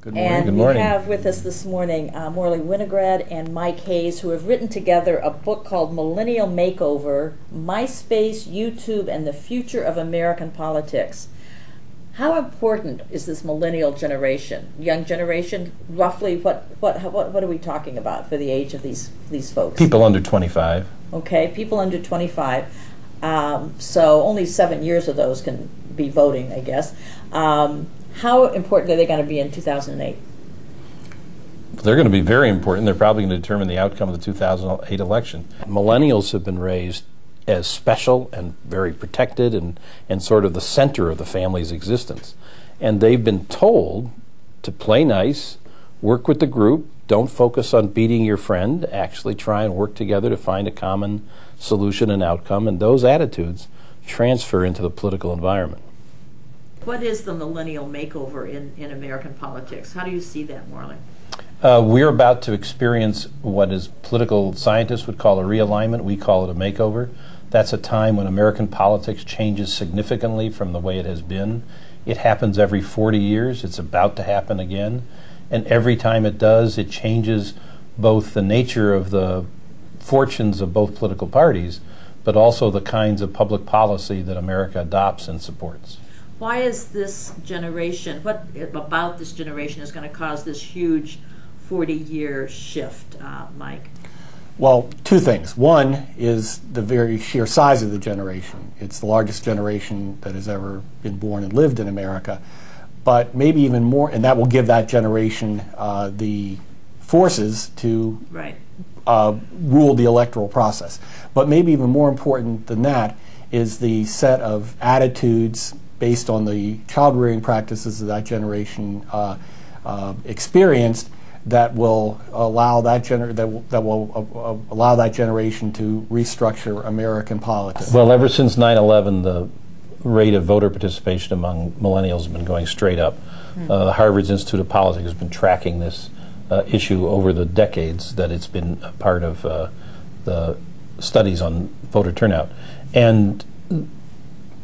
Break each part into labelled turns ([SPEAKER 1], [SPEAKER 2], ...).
[SPEAKER 1] Good morning.
[SPEAKER 2] And
[SPEAKER 1] Good morning.
[SPEAKER 2] We have with us this morning Morley Winograd and Mike Hayes, who have written together a book called Millennial Makeover, MySpace, YouTube, and the Future of American Politics. How important is this millennial generation, young generation? Roughly, what are we talking about for the age of these folks?
[SPEAKER 1] People under 25.
[SPEAKER 2] Okay, people under 25. So only 7 years of those can be voting, I guess. How important are they going to be in 2008?
[SPEAKER 1] They're going to be very important. They're probably going to determine the outcome of the 2008 election. Millennials have been raised as special and very protected and sort of the center of the family's existence. And they've been told to play nice, work with the group, don't focus on beating your friend, actually try and work together to find a common solution and outcome, and those attitudes transfer into the political environment.
[SPEAKER 2] What is the millennial makeover in American politics? How do you see that, Morley?
[SPEAKER 1] We're about to experience what is political scientists would call a realignment. We call it a makeover. That's a time when American politics changes significantly from the way it has been. It happens every 40 years. It's about to happen again. And every time it does, it changes both the nature of the fortunes of both political parties, but also the kinds of public policy that America adopts and supports.
[SPEAKER 2] Why is this generation, what about this generation is going to cause this huge 40-year shift, Mike?
[SPEAKER 3] Well, two things. One is the very sheer size of the generation. It's the largest generation that has ever been born and lived in America. But maybe even more, and that will give that generation the forces to rule the electoral process. But maybe even more important than that is the set of attitudes based on the child-rearing practices of that generation experienced that will allow that allow that generation to restructure American politics.
[SPEAKER 1] Well, ever since 9/11, the rate of voter participation among millennials has been going straight up. The Harvard Institute of Politics has been tracking this issue over the decades that it's been a part of the studies on voter turnout. And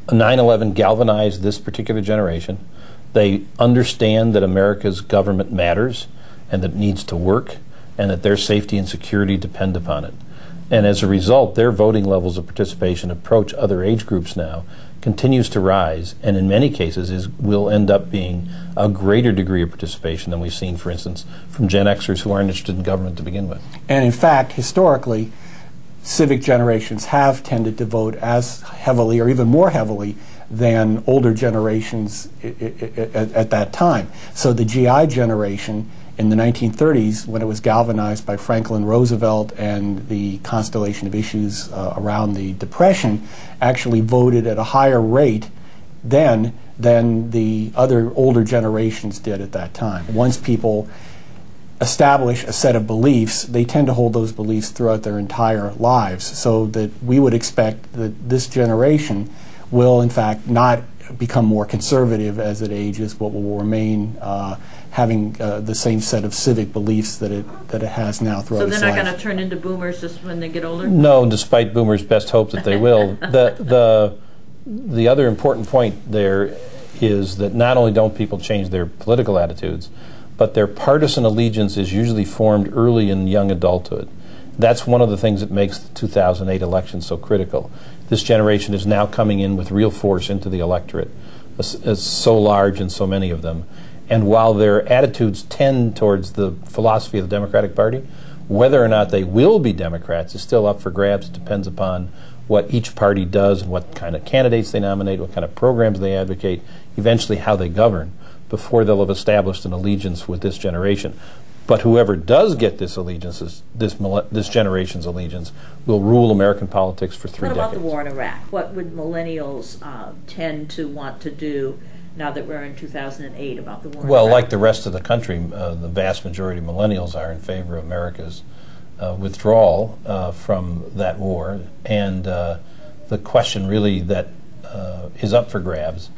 [SPEAKER 1] 9/11 galvanized this particular generation. They understand that America's government matters and that it needs to work and that their safety and security depend upon it. And as a result, their voting levels of participation approach other age groups now, continues to rise, and in many cases will end up being a greater degree of participation than we've seen, for instance, from Gen Xers who aren't interested in government to begin with.
[SPEAKER 3] And in fact, historically, civic generations have tended to vote as heavily or even more heavily than older generations at that time. So the GI generation in the 1930s, when it was galvanized by Franklin Roosevelt and the constellation of issues around the Depression, actually voted at a higher rate then than the other older generations did at that time. Once people establish a set of beliefs, they tend to hold those beliefs throughout their entire lives, so that we would expect that this generation will in fact not become more conservative as it ages, but will remain having the same set of civic beliefs that it has now throughout its life.
[SPEAKER 2] So they're not going to turn into boomers just when they get older?
[SPEAKER 1] No, despite boomers' best hope that they will. The other important point there is that not only don't people change their political attitudes, but their partisan allegiance is usually formed early in young adulthood. That's one of the things that makes the 2008 election so critical. This generation is now coming in with real force into the electorate, so large and so many of them. And while their attitudes tend towards the philosophy of the Democratic Party, whether or not they will be Democrats is still up for grabs. It depends upon what each party does and what kind of candidates they nominate, what kind of programs they advocate, eventually how they govern, before they'll have established an allegiance with this generation. But whoever does get this allegiance, this generation's allegiance, will rule American politics for 3 decades.
[SPEAKER 2] What about the war in Iraq? What would millennials tend to want to do now that we're in 2008 about the war in Iraq?
[SPEAKER 1] Well, like the rest of the country, the vast majority of millennials are in favor of America's withdrawal from that war. And the question really that is up for grabs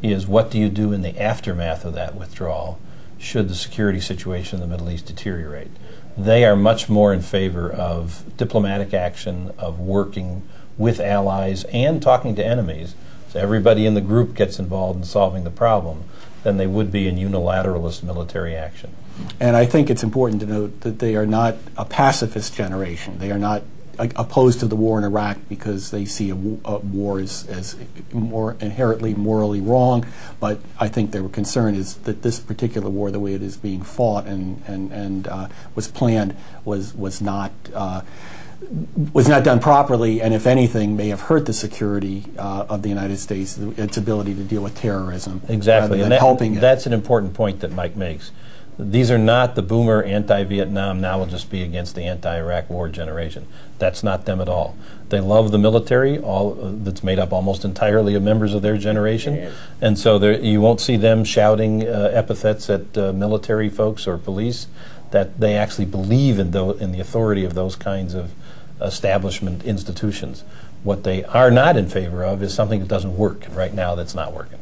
[SPEAKER 1] is, what do you do in the aftermath of that withdrawal should the security situation in the Middle East deteriorate? They are much more in favor of diplomatic action, of working with allies and talking to enemies. So everybody in the group gets involved in solving the problem. than they would be in unilateralist military action.
[SPEAKER 3] And I think it's important to note that they are not a pacifist generation. They are not opposed to the war in Iraq because they see a war as more inherently morally wrong, but I think their concern is that this particular war, the way it is being fought and was planned, was not done properly, and if anything, may have hurt the security of the United States, its ability to deal with terrorism.
[SPEAKER 1] Exactly,
[SPEAKER 3] rather than helping it.
[SPEAKER 1] That's an important point that Mike makes. These are not the boomer anti-Vietnam, now will just be against the anti-Iraq war generation. That's not them at all. They love the military, that's made up almost entirely of members of their generation. And so you won't see them shouting epithets at military folks or police, that they actually believe in the authority of those kinds of establishment institutions. What they are not in favor of is something that doesn't work. Right now, that's not working.